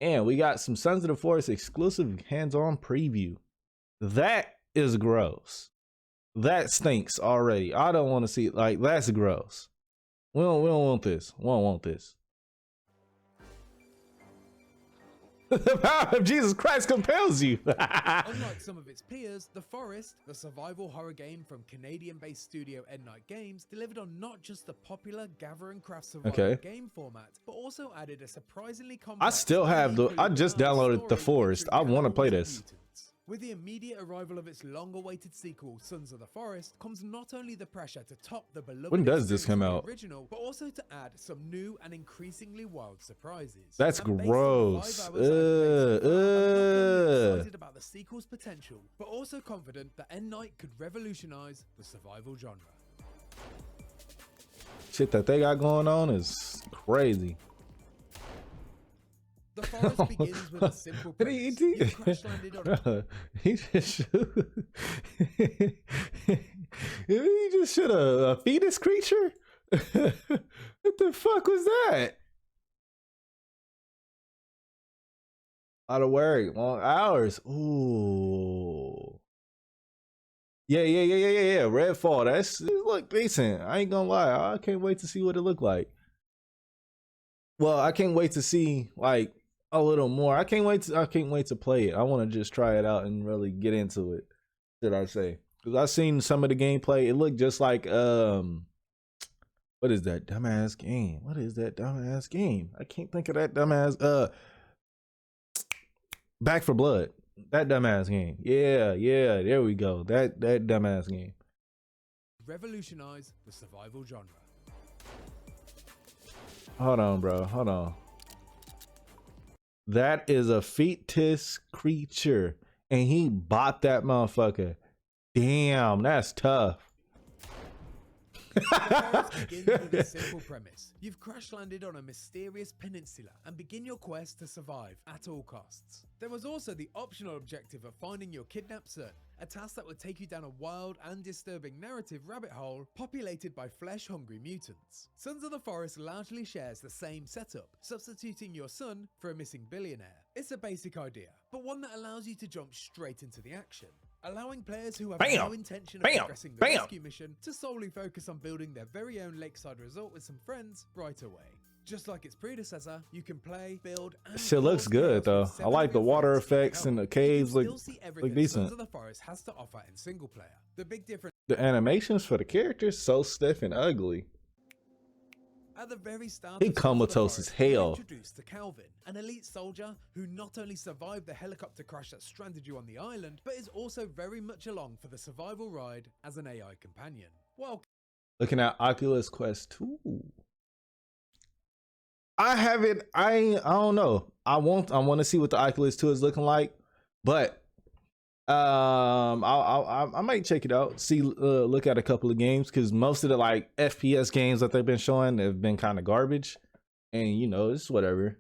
And we got some Sons of the Forest exclusive hands-on preview. That is gross. That stinks already. I don't want to see it. Like, that's gross. We don't want this. We don't want this. The power of Jesus Christ compels you. Unlike some of its peers, The Forest, the survival horror game from Canadian-based studio Endnight Games, delivered on not just the popular gather and craft survival game format, but also added a surprisingly complex. I still have I just downloaded The Forest. I want to play this. With the immediate arrival of its long-awaited sequel, Sons of the Forest, comes not only the pressure to top the beloved when does this come out? Original, but also to add some new and increasingly wild surprises. That's gross. Excited about the sequel's potential, but also confident that Endnight could revolutionize the survival genre. Shit that they got going on is crazy. The Forest begins with a simple premise. You crash-landed on he just shoot a fetus creature? What the fuck was that? Out of work, long hours. Ooh. Yeah. Redfall. It look decent. I ain't gonna lie. I can't wait to see what it look like. Well, I can't wait to see like a little more. I can't wait to play it. I want to just try it out and really get into it. Did I say? Because I've seen some of the gameplay. It looked just like what is that dumbass game? What is that dumbass game? I can't think of that dumbass Back for Blood. That dumbass game. Yeah, there we go. That dumbass game. Revolutionize the survival genre. Hold on, bro. Hold on. That is a fetus creature, and he bought that motherfucker. Damn, that's tough. The Forest begins with a simple premise. You've crash-landed on a mysterious peninsula and begin your quest to survive at all costs. There was also the optional objective of finding your kidnapped son, a task that would take you down a wild and disturbing narrative rabbit hole populated by flesh-hungry mutants. Sons of the Forest largely shares the same setup, substituting your son for a missing billionaire. It's a basic idea, but one that allows you to jump straight into the action, allowing players who have no intention of progressing the rescue mission to solely focus on building their very own lakeside resort with some friends right away. Just like its predecessor, you can play, build, and shit looks good though. I like the water effects and the caves look decent. Sons of the Forest has to offer in single player. The big difference. The animations for the characters so stiff and ugly. At the very start, he comatose as hell. Introduced to Calvin, an elite soldier who not only survived the helicopter crash that stranded you on the island, but is also very much along for the survival ride as an AI companion. Well, looking at Oculus Quest 2. I don't know. I want to see what the Oculus 2 is looking like, but I might check it out, see look at a couple of games, because most of the like FPS games that they've been showing have been kind of garbage, and you know, it's whatever.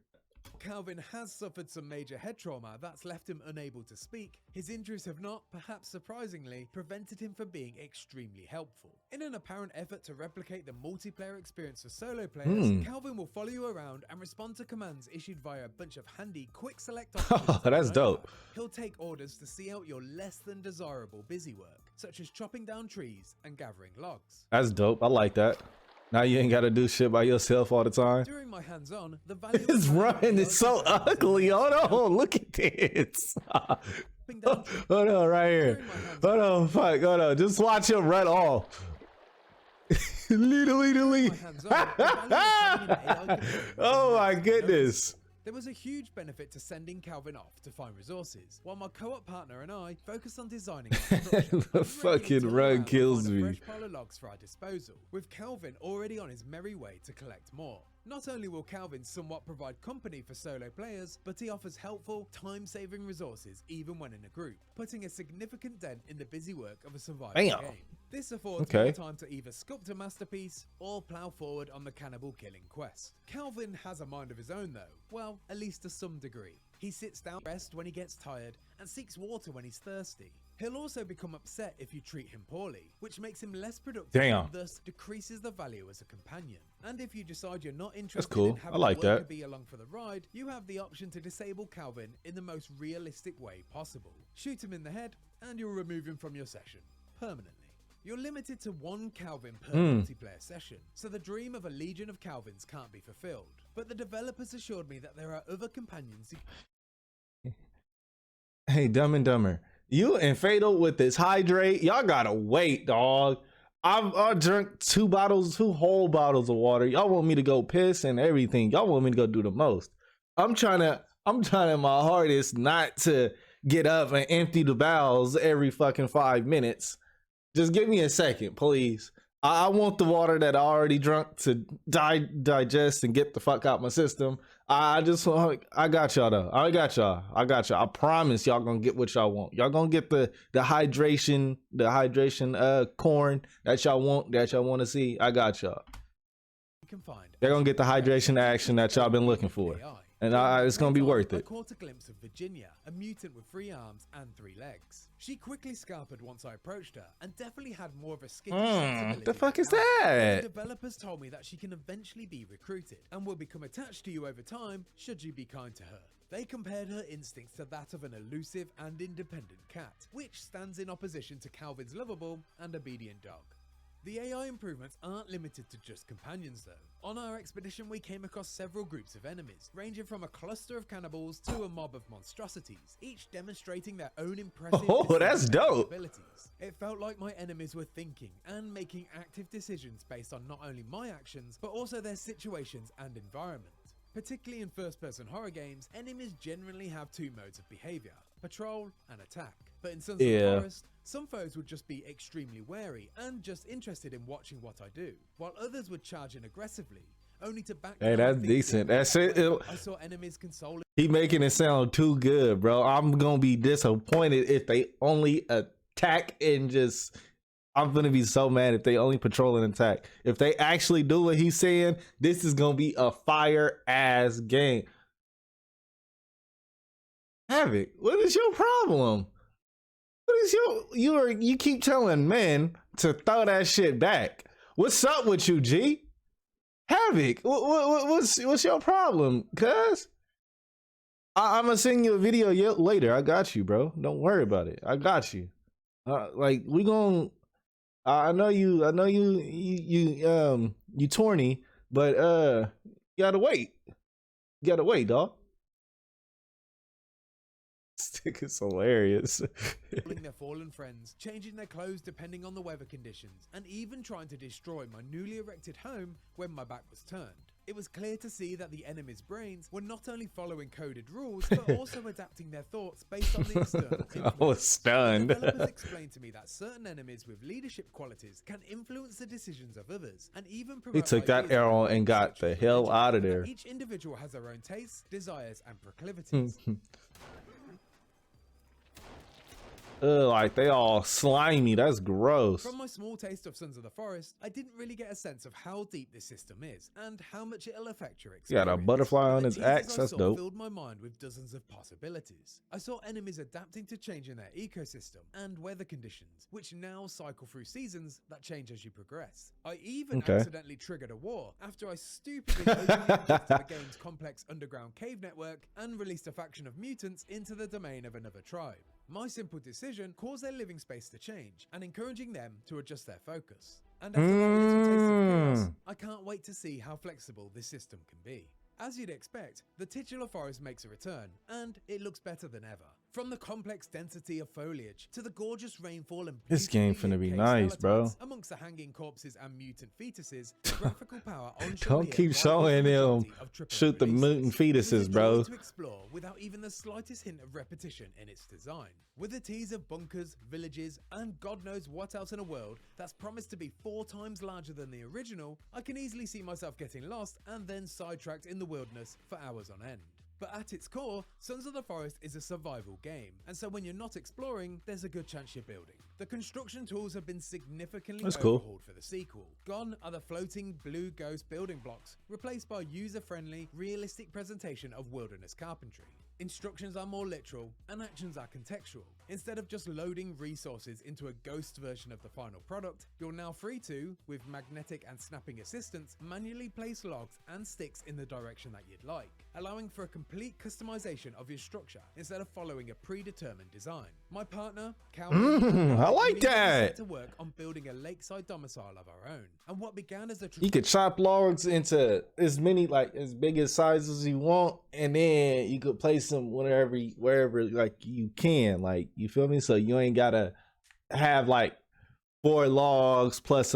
Calvin has suffered some major head trauma that's left him unable to speak. His injuries have not, perhaps surprisingly, prevented him from being extremely helpful. In an apparent effort to replicate the multiplayer experience for solo players, Calvin will follow you around and respond to commands issued via a bunch of handy quick select options. Oh, that's dope. He'll take orders to see out your less than desirable busy work, such as chopping down trees and gathering logs. That's dope. I like that. Now you ain't gotta do shit by yourself all the time. During my hands-on, the value his run is so ugly. Hold on, look at this. Hold on, right here. Hold on, fuck. Hold on, just watch him run off. Literally. Oh my goodness. There was a huge benefit to sending Calvin off to find resources, while my co-op partner and I focused on designing the fucking run kills me. Fresh pile of logs for our disposal, with Calvin already on his merry way to collect more. Not only will Calvin somewhat provide company for solo players, but he offers helpful, time-saving resources even when in a group, putting a significant dent in the busy work of a survival game. This affords more time to either sculpt a masterpiece or plow forward on the cannibal killing quest. Calvin has a mind of his own though, well, at least to some degree. He sits down rest when he gets tired and seeks water when he's thirsty. He'll also become upset if you treat him poorly, which makes him less productive Damn. and thus decreases the value as a companion. And if you decide you're not interested cool. in I having like a worker that. bee along for the ride, you have the option to disable Calvin in the most realistic way possible. Shoot him in the head, and you'll remove him from your session permanently. You're limited to one Calvin per multiplayer session, so the dream of a legion of Calvins can't be fulfilled. But the developers assured me that there are other companions. Hey, Dumb and Dumber, you and Fatal with this hydrate, y'all gotta wait, dog. I drank two whole bottles of water. Y'all want me to go piss and everything. Y'all want me to go do the most. I'm trying my hardest not to get up and empty the bowels every fucking 5 minutes. Just give me a second, please. I want the water that I already drunk to digest and get the fuck out my system. I got y'all though. I got y'all. I promise y'all gonna get what y'all want. Y'all gonna get the hydration corn that y'all want to see. I got y'all. They're gonna get the hydration action that y'all been looking for. And it's gonna be worth I it. caught a glimpse of Virginia, a mutant with 3 arms and 3 legs. She quickly scalpered once I approached her, and definitely had more of a skittish sensibility. The fuck is than Calvin. that? The developers told me that she can eventually be recruited, and will become attached to you over time, should you be kind to her. They compared her instincts to that of an elusive and independent cat, which stands in opposition to Calvin's lovable and obedient dog. The AI improvements aren't limited to just companions though. On our expedition we came across several groups of enemies, ranging from a cluster of cannibals to a mob of monstrosities, each demonstrating their own impressive That's dope. abilities. It felt like my enemies were thinking and making active decisions based on not only my actions, but also their situations and environment. Particularly in first-person horror games, enemies generally have 2 modes of behavior, patrol and attack. But in Sons of the Forest, some foes would just be extremely wary and just interested in watching what I do, while others would charge in aggressively, only to back Hey, down that's and decent. think, That's it. I saw enemies consoling. He making it sound too good, bro. I'm gonna be disappointed if they only attack and just. I'm gonna be so mad if they only patrol and attack. If they actually do what he's saying, this is gonna be a fire ass game. Havoc, what is your problem? What is you keep telling men to throw that shit back. What's up with you, G? Havoc, what's your problem, cuz? I'm gonna send you a video later. I got you, bro. Don't worry about it. I got you. Like we gon' I know you torny, but you gotta wait. You gotta wait, dog. Stick is hilarious. Their fallen friends, changing their clothes depending on the weather conditions, and even trying to destroy my newly erected home when my back was turned. It was clear to see that the enemy's brains were not only following coded rules, but also adapting their thoughts based on the external influence. I was stunned. The developers explained to me that certain enemies with leadership qualities can influence the decisions of others, and even He took that arrow and got the hell out of there. Each individual has their own tastes, desires, and proclivities. Like they all slimy. That's gross. From my small taste of Sons of the Forest, I didn't really get a sense of how deep this system is and how much it'll affect your experience. He got a butterfly on his axe. That's dope. Filled my mind with dozens of possibilities. I saw enemies adapting to changing their ecosystem and weather conditions, which now cycle through seasons that change as you progress. I even accidentally triggered a war after I stupidly opened the game's complex underground cave network and released a faction of mutants into the domain of another tribe. My simple decision caused their living space to change and encouraging them to adjust their focus. And after that little taste of chaos, I can't wait to see how flexible this system can be. As you'd expect, the titular forest makes a return, and it looks better than ever. From the complex density of foliage to the gorgeous rainfall and this game finna be nice, bro. Amongst the hanging corpses and mutant fetuses, the graphical power on don't keep showing them shoot the mutant fetuses, bro. To explore without even the slightest hint of repetition in its design. With a tease of bunkers, villages, and God knows what else in a world that's promised to be 4 times larger than the original, I can easily see myself getting lost and then sidetracked in the wilderness for hours on end. But at its core, Sons of the Forest is a survival game, and so when you're not exploring, there's a good chance you're building. The construction tools have been significantly overhauled for the sequel. Gone are the floating blue ghost building blocks, replaced by user-friendly, realistic presentation of wilderness carpentry. Instructions are more literal and actions are contextual. Instead of just loading resources into a ghost version of the final product, you're now free to, with magnetic and snapping assistance, manually place logs and sticks in the direction that you'd like, allowing for a complete customization of your structure instead of following a predetermined design. My partner, Cal, I like that. set to work on building a lakeside domicile of our own, and what began as a You could chop logs into as many, like as big as sizes you want, and then you could place them wherever like you can, like, you feel me? So you ain't gotta have like 4 logs plus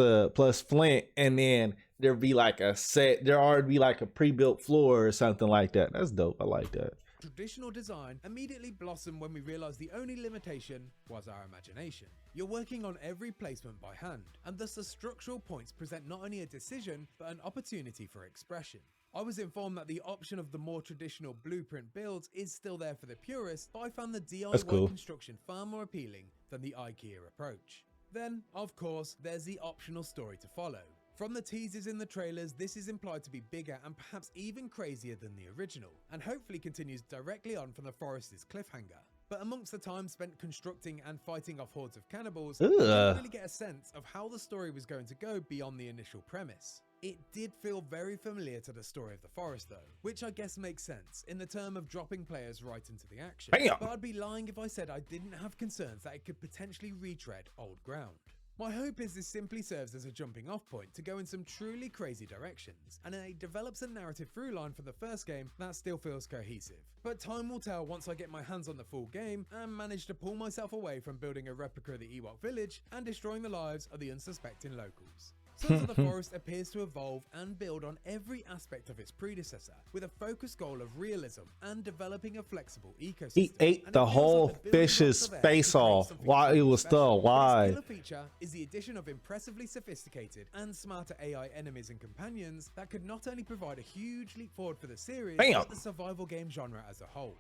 flint, and then there already be like a pre-built floor or something like that. That's dope. I like that. Traditional design immediately blossomed when we realized the only limitation was our imagination. You're working on every placement by hand, and thus the structural points present not only a decision, but an opportunity for expression. I was informed that the option of the more traditional blueprint builds is still there for the purists, but I found the DIY construction far more appealing than the IKEA approach. Then, of course, there's the optional story to follow. From the teasers in the trailers, this is implied to be bigger and perhaps even crazier than the original, and hopefully continues directly on from the Forest's cliffhanger. But amongst the time spent constructing and fighting off hordes of cannibals, I didn't really get a sense of how the story was going to go beyond the initial premise. It did feel very familiar to the story of the Forest though, which I guess makes sense in the term of dropping players right into the action. Bam. But I'd be lying if I said I didn't have concerns that it could potentially retread old ground. My hope is this simply serves as a jumping off point to go in some truly crazy directions, and it develops a narrative through line from the first game that still feels cohesive. But time will tell once I get my hands on the full game and manage to pull myself away from building a replica of the Ewok village and destroying the lives of the unsuspecting locals. Sons of the Forest appears to evolve and build on every aspect of its predecessor, with a focused goal of realism and developing a flexible ecosystem. He ate the whole fish's face off while he was still alive. The killer feature is the addition of impressively sophisticated and smarter AI enemies and companions that could not only provide a huge leap forward for the series, but the survival game genre as a whole.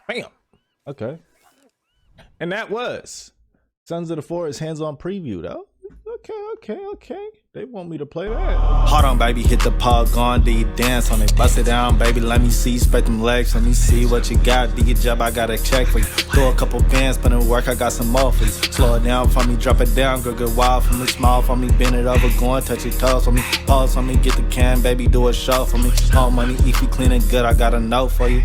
Bam. Okay. And that was Sons of the Forest hands-on preview, though. Okay. They want me to play that. Hold on, baby, hit the pug on, do you dance on it? Bust it down, baby, let me see, spread them legs, let me see what you got. Do your job, I got a check for you. Throw a couple bands, put in work, I got some more for you. Slow it down for me, drop it down, go get wild for me, small for me, bend it over, go and touch your toes for me. Pause for me, get the can, baby, do a show for me. All money, if you clean and good, I got a note for you.